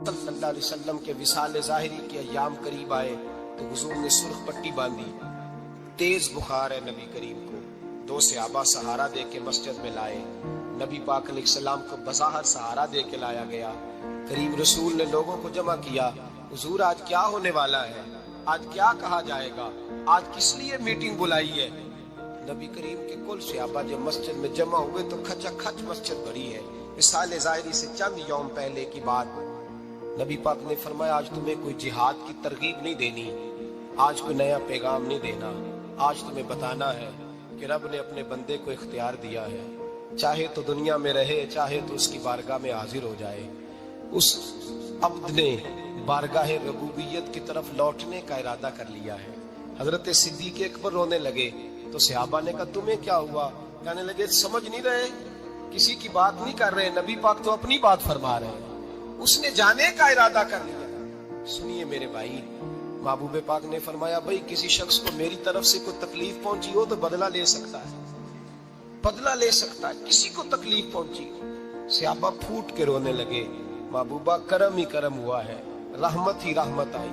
صلی اللہ علیہ وسلم کے وصال ظاہری کے ایام قریب آئے تو حضور نے سرخ پٹی باندھی. تیز بخار ہے نبی کریم کو. دو صحابہ سہارا دے کے مسجد میں لائے. نبی پاک علیہ السلام کو بظاہر سہارا دے کے لایا گیا. کریم رسول نے لوگوں کو جمع کیا. حضور آج کیا ہونے والا ہے؟ آج کیا کہا جائے گا؟ آج کس لیے میٹنگ بلائی ہے؟ نبی کریم کے کل صحابہ جب مسجد میں جمع ہوئے تو کھچا کھچ مسجد بھری ہے. وصال ظاہری سے چند یوم پہلے کی بات. نبی پاک نے فرمایا آج تمہیں کوئی جہاد کی ترغیب نہیں دینی, آج کوئی نیا پیغام نہیں دینا. آج تمہیں بتانا ہے کہ رب نے اپنے بندے کو اختیار دیا ہے, چاہے تو دنیا میں رہے, چاہے تو اس کی بارگاہ میں حاضر ہو جائے. اس عبد نے بارگاہ ربوبیت کی طرف لوٹنے کا ارادہ کر لیا ہے. حضرت صدیق اکبر رونے لگے تو صحابہ نے کہا تمہیں کیا ہوا؟ کہنے لگے سمجھ نہیں رہے, کسی کی بات نہیں کر رہے, نبی پاک تو اپنی بات فرما رہے ہیں. اس نے جانے کا ارادہ کر لیا. سنیے میرے بھائی, محبوب پاک نے فرمایا بھائی کسی شخص کو میری طرف سے کوئی تکلیف پہنچی ہو تو بدلہ لے سکتا ہے, بدلہ لے سکتا ہے. کسی کو تکلیف پہنچی, صحابہ پھوٹ کے رونے لگے. محبوبہ کرم ہی کرم ہوا ہے, رحمت ہی رحمت آئی.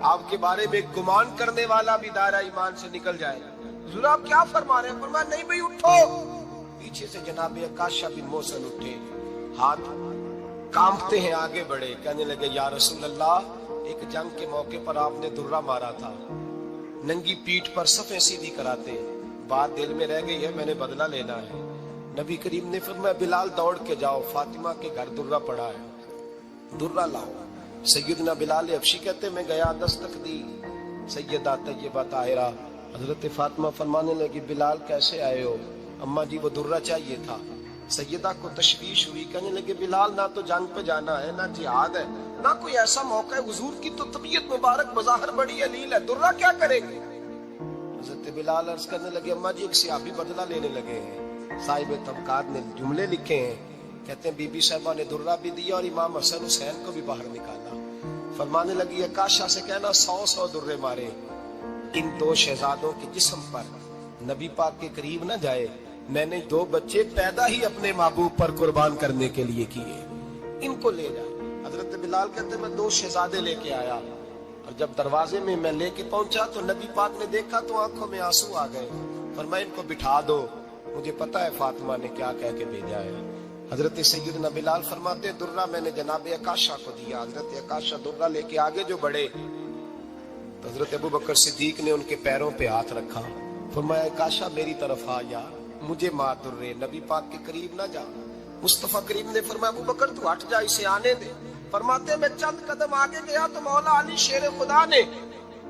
آپ کے بارے میں گمان کرنے والا بھی دائرہ ایمان سے نکل جائے. حضور آپ کیا فرما رہے ہیں؟ فرمایا نہیں بھائی اٹھو. پیچھے سے جناب عکاشہ بن محصن اٹھے, ہاتھ کانپتے ہیں, آگے بڑھے. کہنے لگے یا رسول اللہ, ایک جنگ کے موقع پر آپ نے درہ مارا تھا, ننگی پیٹھ پر صفیں سیدھی کراتے, بات دل میں رہ گئی ہے, میں نے بدلہ لینا ہے. نبی کریم نے فرمایا بلال دوڑ کے جاؤ, فاطمہ کے گھر درہ پڑا ہے, درہ لاؤ. سیدنا بلال حبشی کہتے میں گیا, دستک دی سیدہ طیبہ طاہرہ. حضرت فاطمہ فرمانے لگی بلال کیسے آئے ہو؟ اماں جی وہ درہ چاہیے تھا. سیدہ کو تشویش ہوئی, کہنے لگے بلال نہ تو جنگ پہ جانا ہے, نہ جہاد ہے, نہ کوئی ایسا موقع ہے. حضور کی تو طبیعت مبارک بظاہر بڑی علیل ہے, درہ کیا کرے گی؟ حضرت بلال عرض کرنے لگے اماں جی ایک صحابی بدلہ لینے لگے ہیں. صاحب طبقات نے جملے لکھے ہیں, کہتے ہیں بی بی صاحبہ نے درہ بھی دیا اور امام حسن حسین کو بھی باہر نکالا. فرمانے لگی عکاشہ سے کہنا 100 درے مارے, ان دو شہزادوں کے جسم پر نبی پاک کے قریب نہ جائے. میں نے 2 بچے پیدا ہی اپنے محبوب پر قربان کرنے کے لیے کیے, ان کو لے جائے. حضرت بلال کہتے میں 2 شہزادے لے کے آیا, اور جب دروازے میں میں لے کے پہنچا تو نبی پاک نے دیکھا تو آنکھوں میں آنسو آ گئے. فرمایا ان کو بٹھا دو, مجھے پتا ہے فاطمہ نے کیا کہہ کے بھیجا ہے. حضرت سیدنا بلال فرماتے درہ میں نے جناب عکاشہ کو دیا. حضرت عکاشہ درہ لے کے آگے جو بڑھے تو حضرت ابوبکر صدیق نے ان کے پیروں پہ ہاتھ رکھا. فرمایا عکاشہ میری طرف آ یا, مجھے مار درے, نبی پاک کے قریب نہ جا. مصطفیٰ کریم نے فرمایا ابوبکر تو ہٹ جا, اسے آنے دے. فرماتے میں چند قدم آگے گیا تو مولا علی شیر خدا نے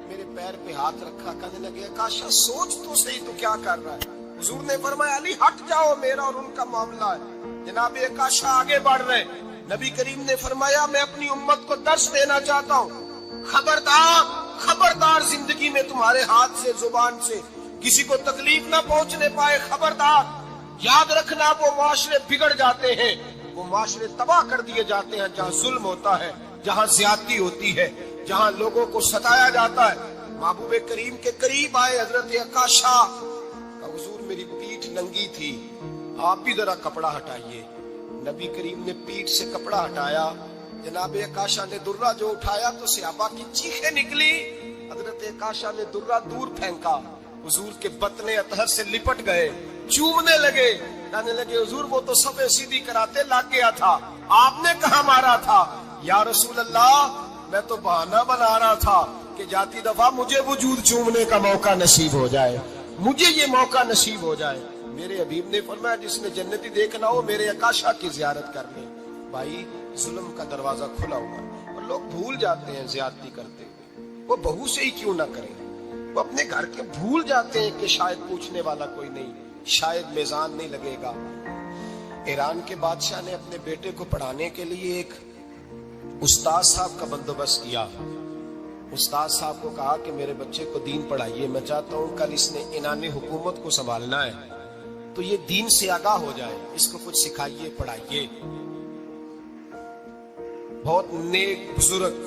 میرے پیر پہ ہاتھ رکھا. کہنے لگے عکاشہ سوچ تو صحیح تو کیا کر رہا ہے؟ حضور نے فرمایا علی ہٹ جاؤ, میرا اور ان کا معاملہ ہے. جناب عکاشہ آگے بڑھ رہے. نبی کریم نے فرمایا میں اپنی امت کو درس دینا چاہتا ہوں, خبردار خبردار زندگی میں تمہارے ہاتھ سے زبان سے کسی کو تکلیف نہ پہنچنے پائے. خبردار یاد رکھنا وہ معاشرے بگڑ جاتے ہیں, وہ معاشرے تباہ کر دیے جاتے ہیں جہاں ظلم ہوتا ہے, جہاں زیادتی ہوتی ہے, جہاں لوگوں کو ستایا جاتا ہے. محبوب کریم کے قریب آئے حضرت عکاشہ, حضور میری پیٹھ ننگی تھی, آپ بھی ذرا کپڑا ہٹائیے. نبی کریم نے پیٹھ سے کپڑا ہٹایا. جناب عکاشہ نے درہ جو اٹھایا تو صحابہ کی چیخیں نکلی. حضرت عکاشہ نے درہ دور پھینکا, حضور کے بطن اطہر سے لپٹ گئے, چومنے لگے. کہنے لگے حضور وہ تو صفیں سیدھی کراتے لگ گیا تھا, آپ نے کہاں مارا تھا؟ یا رسول اللہ میں تو بہانہ بنا رہا تھا کہ جاتی دفعہ مجھے وجود چومنے کا موقع نصیب ہو جائے, مجھے یہ موقع نصیب ہو جائے. میرے حبیب نے فرمایا جس نے جنتی دیکھنا ہو میرے عکاشہ کی زیارت کر لے. بھائی ظلم کا دروازہ کھلا ہوا, اور لوگ بھول جاتے ہیں زیادتی کرتے ہوئے. وہ بہو سے ہی کیوں نہ کریں, وہ اپنے گھر کے بھول جاتے ہیں کہ شاید پوچھنے والا کوئی نہیں, شاید میزان نہیں لگے گا. ایران کے بادشاہ نے اپنے بیٹے کو پڑھانے کے لیے ایک استاد صاحب کا بندوبست کیا. استاد صاحب کو کہا کہ میرے بچے کو دین پڑھائیے, میں چاہتا ہوں کل اس نے عنان حکومت کو سنبھالنا ہے تو یہ دین سے آگاہ ہو جائے, اس کو کچھ سکھائیے پڑھائیے. بہت نیک بزرگ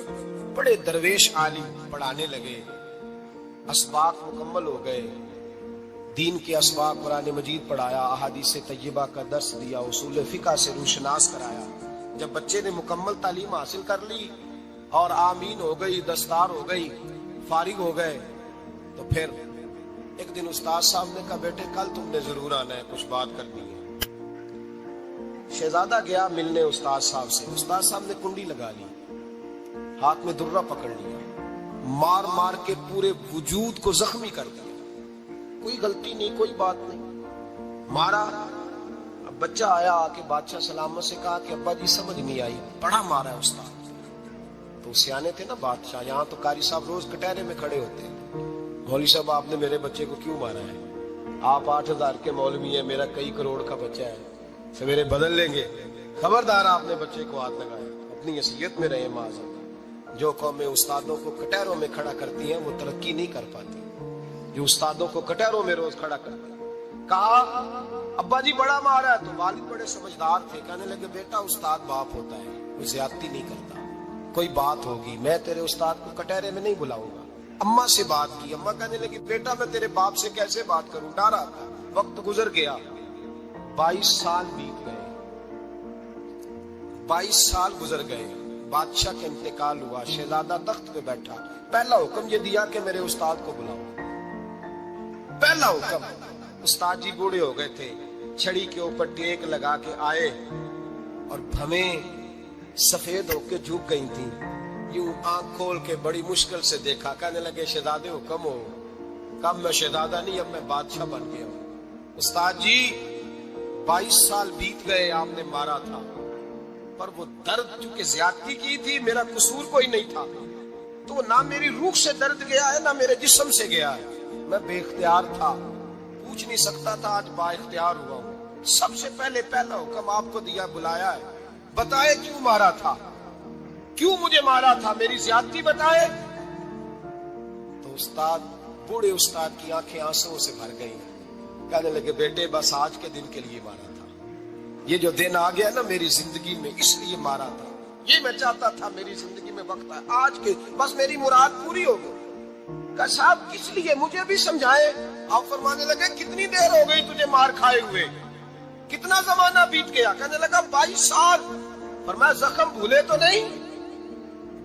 بڑے درویش عالم پڑھانے لگے. اسباق مکمل ہو گئے, دین کے اسباق قرآن مجید پڑھایا, احادیث طیبہ کا درس دیا, اصول فقہ سے روشناس کرایا. جب بچے نے مکمل تعلیم حاصل کر لی اور آمین ہو گئی، دستار ہو گئی، فارغ ہو گئے، تو پھر ایک دن استاد صاحب نے کہا بیٹے کل تم نے ضرور آنا ہے، کچھ بات کرنی ہے۔ شہزادہ گیا ملنے استاد صاحب سے، استاد صاحب نے کنڈی لگا لی، ہاتھ میں درہ پکڑ لیا، مار مار کے پورے وجود کو زخمی کر دیا، کوئی غلطی نہیں، کوئی بات نہیں، مارا۔ اب بچہ آیا آ کے بادشاہ سلامت سے کہا کہ ابا جی سمجھ نہیں آئی، بڑا مارا ہے استاد۔ تو سیانے تھے نا بادشاہ، یہاں تو قاری صاحب روز کٹہرے میں کھڑے ہوتے ہیں، مولوی صاحب آپ نے میرے بچے کو کیوں مارا ہے؟ آپ 8,000 کے مولوی ہیں، میرا کئی کروڑ کا بچہ ہے، سویرے بدل لیں گے، خبردار آپ نے بچے کو ہاتھ لگایا، اپنی حیثیت میں رہے معاذ۔ جو قومیں استادوں کو کٹہروں میں کھڑا کرتی ہیں وہ ترقی نہیں کر پاتی، جو استادوں کو کٹہروں میں روز کھڑا کرتے ہیں۔ کہا ابا جی بڑا مارا ہے، تو والد بڑے سمجھدار تھے، کہنے لگے بیٹا استاد باپ ہوتا ہے، کوئی زیادتی نہیں کرتا، کوئی بات ہوگی میں تیرے استاد کو کٹہرے میں نہیں بلاؤں گا۔ اماں سے بات کی، اماں کہنے لگی بیٹا میں تیرے باپ سے کیسے بات کروں، ڈرا تھا۔ وقت گزر گیا، 22 سال بیت گئے، 22 سال گزر گئے، بادشاہ کا انتقال ہوا، شہزادہ تخت پہ بیٹھا، پہلا حکم یہ دیا کہ میرے استاد کو بلاؤ، پہلا حکم۔ استاد جی بوڑھے ہو گئے تھے، چھڑی کے اوپر ٹیک لگا کے آئے اور بھویں سفید ہو کے جھک گئی تھی، یوں آنکھ کھول کے بڑی مشکل سے دیکھا، کہنے لگے شہزادے حکم ہو۔ کب میں شہزادہ نہیں، اب میں بادشاہ بن گیا ہوں۔ استاد جی 22 سال بیت گئے، آپ نے مارا تھا، پر وہ درد چونکہ زیادتی کی تھی، میرا قصور کوئی نہیں تھا، تو نہ میری روح سے درد گیا ہے نہ میرے جسم سے گیا ہے، میں بے اختیار تھا، پوچھ نہیں سکتا تھا، آج با اختیار ہوا ہوں۔ سب سے پہلے پہلا حکم آپ کو دیا، بلایا ہے، بتائے کیوں مارا تھا، کیوں مجھے مارا تھا، میری زیادتی بتائے۔ تو استاد، بوڑھے استاد کی آنکھیں آنسوں سے بھر گئی، کہنے لگے بیٹے بس آج کے دن کے لیے مارا تھا، یہ جو دن آ گیا نا میری زندگی میں اس لیے مارا تھا، یہ میں چاہتا تھا میری زندگی میں وقت آئے، آج کے بس میری مراد پوری ہو گئی۔ کہ صاحب کس لیے، مجھے بھی سمجھائے۔ آپ فرمانے لگے کتنی دیر ہو گئی تجھے مار کھائے ہوئے، کتنا زمانہ بیت گیا؟ کہنے لگا 22 سال۔ فرمایا زخم بھولے تو نہیں،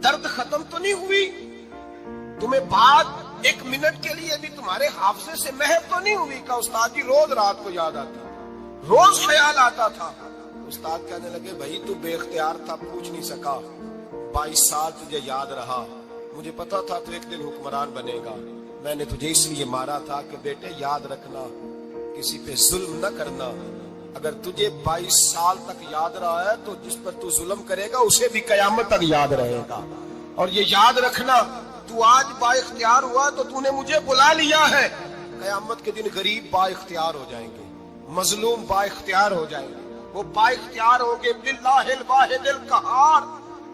درد ختم تو نہیں ہوئی، تمہیں بات 1 منٹ کے لیے بھی تمہارے حافظے سے محو تو نہیں ہوئی؟ کہ استاد جی روز رات کو یاد آتا، روز خیال آتا تھا۔ استاد کہنے لگے بھائی تو بے اختیار تھا، پوچھ نہیں سکا، 22 سال تجھے یاد رہا، مجھے پتا تھا تو ایک دن حکمران بنے گا، میں نے تجھے اس لیے مارا تھا کہ بیٹے یاد رکھنا، کسی پہ ظلم نہ کرنا، اگر تجھے 22 سال تک یاد رہا ہے تو جس پر تو ظلم کرے گا اسے بھی قیامت تک یاد رہے گا، اور یہ یاد رکھنا تو آج با اختیار ہوا تو تو نے مجھے بلا لیا ہے، قیامت کے دن غریب با اختیار ہو جائیں گے، مظلوم با اختیار ہو جائیں گے، وہ با اختیار ہو گے، للہ الواحد القہار،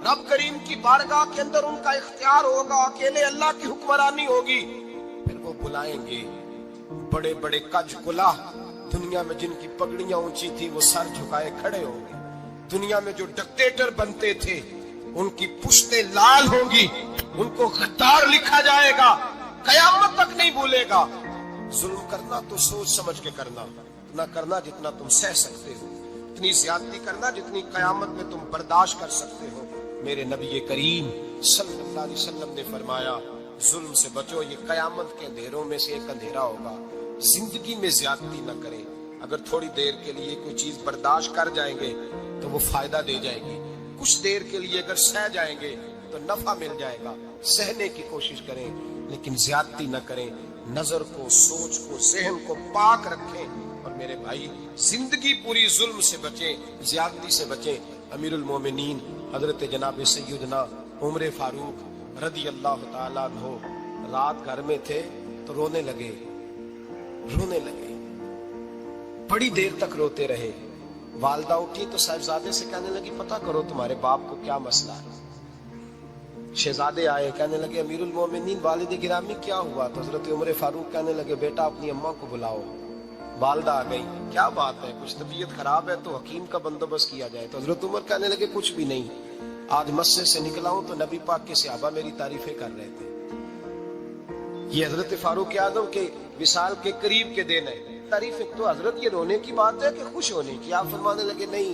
رب کریم کی بارگاہ کے اندر ان کا اختیار ہوگا، اکیلے اللہ کی حکمرانی ہوگی، پھر وہ بلائیں گے بڑے بڑے کج کلاہ، دنیا میں جن کی پگڑیاں اونچی تھی وہ سر جھکائے کھڑے ہوں گے، دنیا میں جو ڈکٹیٹر بنتے تھے ان کی پشتیں لال ہوں گی، ان کو غدار لکھا جائے گا، قیامت تک نہیں بھولے گا۔ ظلم کرنا تو سوچ سمجھ کے کرنا، اتنا کرنا جتنا تم سہ سکتے ہو، اتنی زیادتی کرنا جتنی قیامت میں تم برداشت کر سکتے ہو۔ میرے نبی کریم صلی اللہ علیہ وسلم نے فرمایا ظلم سے بچو، یہ قیامت کے اندھیروں میں سے ایک اندھیرا ہوگا، زندگی میں زیادتی نہ کریں، اگر تھوڑی دیر کے لیے کوئی چیز برداشت کر جائیں گے تو وہ فائدہ دے جائے گی، کچھ دیر کے لیے اگر سہ جائیں گے تو نفع مل جائے گا، سہنے کی کوشش کریں لیکن زیادتی نہ کریں، نظر کو، سوچ کو، ذہن کو پاک رکھیں، اور میرے بھائی زندگی پوری ظلم سے بچیں، زیادتی سے بچیں۔ امیر المومنین حضرت جناب سیدنا عمر فاروق رضی اللہ تعالیٰ عنہ رات گھر میں تھے تو رونے لگے، بڑی دیر تک روتے رہے، والدہ اٹھی تو صاحبزادے سے کہنے لگی پتہ کرو تمہارے باپ کو کیا مسئلہ ہے۔ شہزادے آئے، کہنے لگے امیر المومنین والد گرامی کیا ہوا؟ تو حضرت عمر فاروق کہنے لگے بیٹا اپنی اماں کو بلاؤ۔ والدہ آ گئی، کیا بات ہے، کچھ طبیعت خراب ہے تو حکیم کا بندوبست کیا جائے۔ تو حضرت عمر کہنے لگے کچھ بھی نہیں، آج مسجد سے نکلا ہوں تو نبی پاک کے صحابہ میری تعریفیں کر رہے تھے۔ یہ حضرت فاروق اعظم کے وصال کے قریب کے دن ہے، تعریفیں تو حضرت یہ رونے کی بات ہے کہ خوش ہونے کی؟ آپ فرمانے لگے نہیں،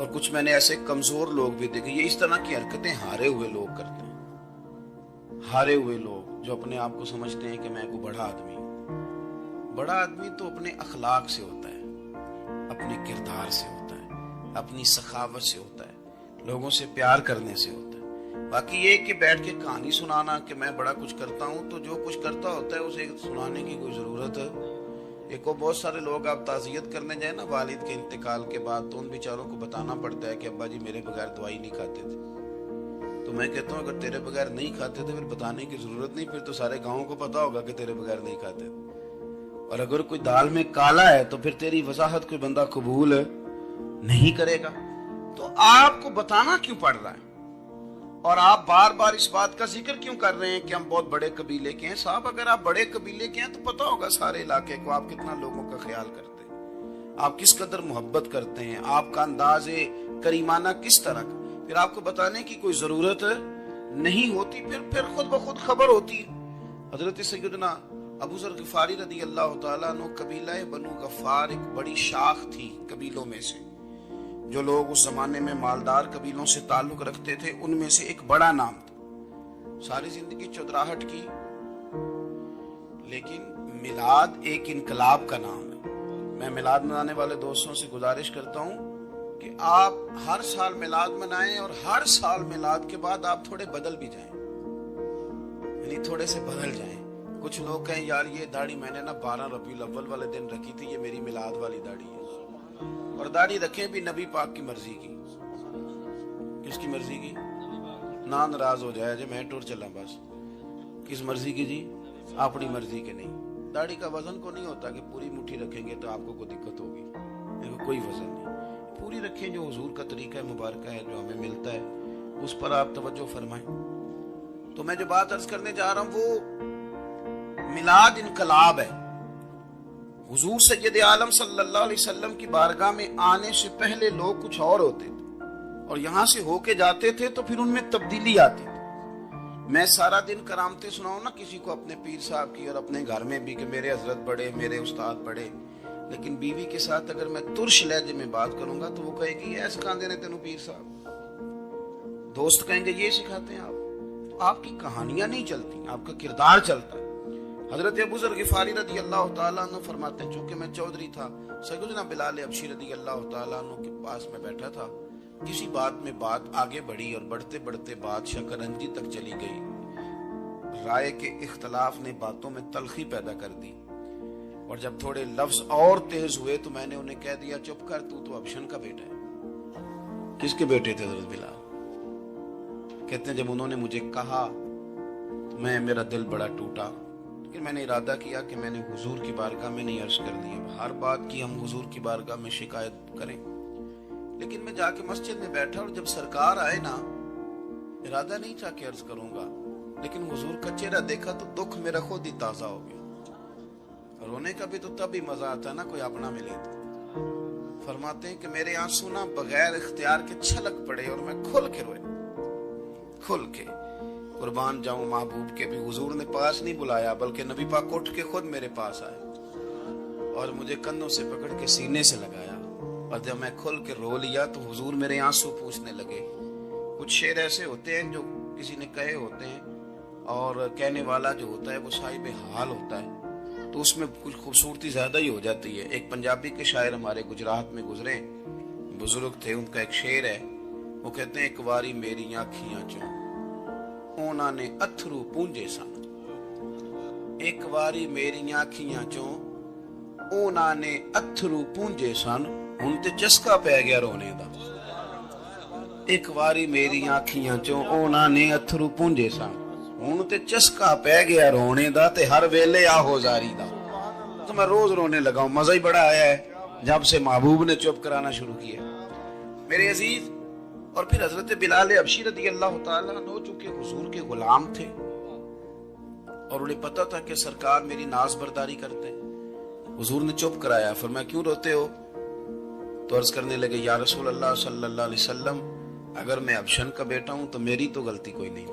اور کچھ میں نے ایسے کمزور لوگ بھی دیکھے. یہ اس طرح کی حرکتیں ہارے ہوئے لوگ کرتے ہیں. ہارے ہوئے لوگ جو اپنے آپ کو سمجھتے ہیں کہ میں کوئی بڑا آدمی ہوں. بڑا آدمی تو اپنے اخلاق سے ہوتا ہے, اپنے کردار سے ہوتا ہے, اپنی سخاوت سے ہوتا ہے, لوگوں سے پیار کرنے سے ہوتا ہے. باقی یہ کہ بیٹھ کے کہانی سنانا کہ میں بڑا کچھ کرتا ہوں, تو جو کچھ کرتا ہوتا ہے اسے سنانے کی کوئی ضرورت ہے. ایک کو بہت سارے لوگ آپ تعزیت کرنے جائیں نا والد کے انتقال کے بعد, تو ان بیچاروں کو بتانا پڑتا ہے کہ ابا جی میرے بغیر دوائی نہیں کھاتے تھے. تو میں کہتا ہوں اگر تیرے بغیر نہیں کھاتے تھے پھر بتانے کی ضرورت نہیں, پھر تو سارے گاؤں کو پتا ہوگا کہ تیرے بغیر نہیں کھاتے تھے. اور اگر کوئی دال میں کالا ہے تو پھر تیری وضاحت کوئی بندہ قبول نہیں کرے گا. تو آپ کو بتانا کیوں پڑ رہا ہے, اور آپ بار بار اس بات کا ذکر کیوں کر رہے ہیں کہ ہم بہت بڑے قبیلے کے ہیں؟ صاحب اگر آپ بڑے قبیلے کے ہیں تو پتا ہوگا سارے علاقے کو آپ کتنا لوگوں کا خیال کرتے ہیں, آپ کس قدر محبت کرتے ہیں, آپ کا انداز کریمانہ کس طرح کا. پھر آپ کو بتانے کی کوئی ضرورت نہیں ہوتی, پھر خود بخود خبر ہوتی ہے. حضرت سیدنا ابو ذر غفاری رضی اللہ تعالیٰ عنہ قبیلہ بنو غفار ایک بڑی شاخ تھی قبیلوں میں سے. جو لوگ اس زمانے میں مالدار قبیلوں سے تعلق رکھتے تھے ان میں سے ایک بڑا نام تھا. ساری زندگی چودراہٹ کی, لیکن میلاد ایک انقلاب کا نام ہے. میں میلاد منانے والے دوستوں سے گزارش کرتا ہوں کہ آپ ہر سال میلاد منائیں, اور ہر سال میلاد کے بعد آپ تھوڑے بدل بھی جائیں, یعنی تھوڑے سے بدل جائیں. کچھ لوگ کہیں یار یہ داڑھی میں نے نا 12 ربیع الاول والے دن رکھی تھی, یہ میری میلاد والی داڑھی ہے. اور داڑھی رکھیں بھی نبی پاک کی مرضی کی. کس کی مرضی کی؟ نہ ناراض ہو جائے جی میں ٹور چلا بس. کس مرضی کی جی؟ اپنی مرضی کے نہیں. داڑھی کا وزن کو نہیں ہوتا کہ پوری مٹھی رکھیں گے تو آپ کو کوئی دقت ہوگی, کوئی وزن نہیں. پوری رکھیں, جو حضور کا طریقہ مبارکہ ہے جو ہمیں ملتا ہے اس پر آپ توجہ فرمائیں. تو میں جو بات عرض کرنے جا رہا ہوں وہ میلاد انقلاب ہے. حضور سید عالم صلی اللہ علیہ وسلم کی بارگاہ میں آنے سے پہلے لوگ کچھ اور ہوتے تھے, اور یہاں سے ہو کے جاتے تھے تو پھر ان میں تبدیلی آتی تھی. میں سارا دن کرامتیں سناؤں نا کسی کو اپنے پیر صاحب کی, اور اپنے گھر میں بھی کہ میرے حضرت بڑے, میرے استاد بڑے, لیکن بیوی کے ساتھ اگر میں ترش لہجے میں بات کروں گا تو وہ کہے گی ایسے کہاں دینے تینوں پیر صاحب. دوست کہیں گے یہ سکھاتے ہیں آپ. تو آپ کی کہانیاں نہیں چلتی, آپ کا کردار چلتا ہے. حضرت ابو ذر غفاری رضی اللہ تعالیٰ عنہ فرماتے ہیں چونکہ میں چودھری تھا, سیدنا بلال حبشی رضی اللہ تعالیٰ عنہ کے پاس میں بیٹھا تھا. کسی بات میں بات آگے بڑھی اور بڑھتے بڑھتے بات شکنجی تک چلی گئی. رائے کے اختلاف نے باتوں میں تلخی پیدا کر دی, اور جب تھوڑے لفظ اور تیز ہوئے تو میں نے انہیں کہہ دیا چپ کر, تو ابشن کا بیٹا ہے. کس کے بیٹے تھے حضرت بلال؟ کہتے ہیں جب انہوں نے مجھے کہا تو میرا دل بڑا ٹوٹا, لیکن میں نے ارادہ کیا کہ میں نے حضور کی بارگاہ میں نہیں عرض کرنی ہے. ہر بات کی ہم حضور کی بارگاہ میں شکایت کریں. لیکن میں جا کے مسجد میں بیٹھا, اور جب سرکار آئے نا, ارادہ نہیں تھا کہ عرض کروں گا, لیکن حضور کا چہرہ دیکھا تو دکھ میرا خود ہی تازہ ہو گیا. رونے کا بھی تو تب ہی مزہ آتا ہے نا کوئی اپنا ملے تو. فرماتے ہیں کہ میرے آنسو نا بغیر اختیار کے چھلک پڑے, اور میں کھل کے رویا, کھل کے. قربان جاؤں محبوب کے بھی حضور نے پاس نہیں بلایا, بلکہ نبی پاک اٹھ کے خود میرے پاس آئے اور مجھے کندھوں سے پکڑ کے سینے سے لگایا, اور جب میں کھل کے رو لیا تو حضور میرے آنسو پوچھنے لگے. کچھ شعر ایسے ہوتے ہیں جو کسی نے کہے ہوتے ہیں, اور کہنے والا جو ہوتا ہے وہ صاحب حال ہوتا ہے, تو اس میں کچھ خوبصورتی زیادہ ہی ہو جاتی ہے. ایک پنجابی کے شاعر ہمارے گجرات میں گزرے, بزرگ تھے, ان کا ایک شعر ہے, وہ کہتے ہیں ایک واری میری آنکھیاں چوں اونا نے اتھرو پونجے سن. ایک واری میری آنکھیاں چوں اونا نے اتھرو پونجے سن, ہن تے چسکا پہ گیا رونے دا. ایک واری میری آنکھیاں چوں اونا نے اتھرو پونجے سن, ہن تے چسکا پہ گیا رونے دا, تے ہر ویلے آہو زاری دا. تو میں روز رونے لگا ہوں, مزہ ہی بڑا آیا ہے جب سے محبوب نے چپ کرانا شروع کیا میرے عزیز. اور پھر حضرت بلال حبشی رضی اللہ تعالیٰ عنہ چونکہ حضور کے غلام تھے, اور انہیں پتا تھا کہ سرکار میری ناز برداری کرتے ہیں, حضور نے چپ کرایا. فرمایا کیوں روتے ہو؟ تو عرض کرنے لگے یا رسول اللہ صلی اللہ علیہ وسلم, اگر میں ابشن کا بیٹا ہوں تو میری تو غلطی کوئی نہیں,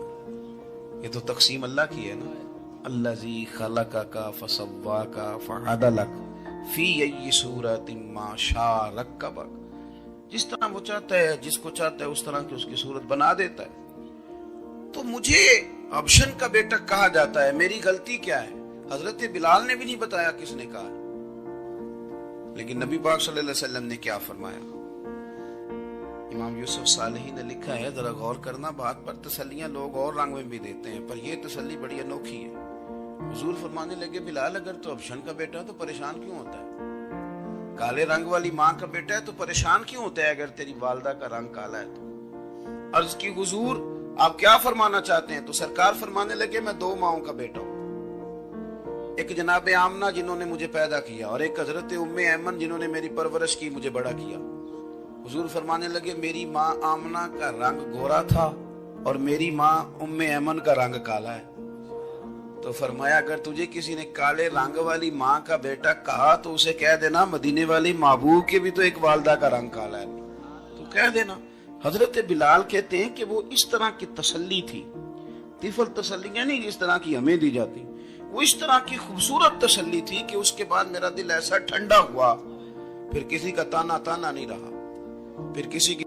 یہ تو تقسیم اللہ کی ہے نا. الذی خلقک فسواک فعدلک فی ای صورت ما شاء رکبک. جس طرح وہ چاہتا ہے، جس کو چاہتا ہے اس طرح کی اس کی صورت بنا دیتا ہے. تو مجھے ابشن کا بیٹا کہا جاتا ہے، میری غلطی کیا ہے؟ حضرت بلال نے بھی نہیں بتایا کس نے کہا، لیکن نبی پاک صلی اللہ علیہ وسلم نے کیا فرمایا. امام یوسف صالحی نے لکھا ہے، ذرا غور کرنا بات پر، تسلیاں لوگ اور رنگ میں بھی دیتے ہیں پر یہ تسلی بڑی انوکھی ہے. حضور فرمانے لگے بلال اگر تو ابشن کا بیٹا تو پریشان کیوں ہوتا ہے؟ کالے رنگ والی ماں کا بیٹا ہے تو پریشان کیوں ہوتا ہے اگر تیری والدہ کا رنگ کالا ہے تو؟ عرض کی حضور آپ کیا فرمانا چاہتے ہیں؟ تو سرکار فرمانے لگے میں دو ماؤں کا بیٹا ہوں، ایک جناب آمنہ جنہوں نے مجھے پیدا کیا اور ایک حضرت ام ایمن جنہوں نے میری پرورش کی، مجھے بڑا کیا. حضور فرمانے لگے میری ماں آمنہ کا رنگ گورا تھا اور میری ماں ام ایمن کا رنگ کالا ہے. تو فرمایا اگر تجھے کسی نے کالے رنگ والی ماں کا بیٹا کہا تو اسے کہہ دینا مدینے والی محبوب کے بھی تو ایک والدہ کا رنگ کالا ہے، تو کہہ دینا. حضرت بلال کہتے ہیں کہ وہ اس طرح کی تسلی تھی، طفل تسلیاں نہیں جس طرح کی ہمیں دی جاتی، وہ اس طرح کی خوبصورت تسلی تھی کہ اس کے بعد میرا دل ایسا ٹھنڈا ہوا، پھر کسی کا تانا نہیں رہا، پھر کسی کی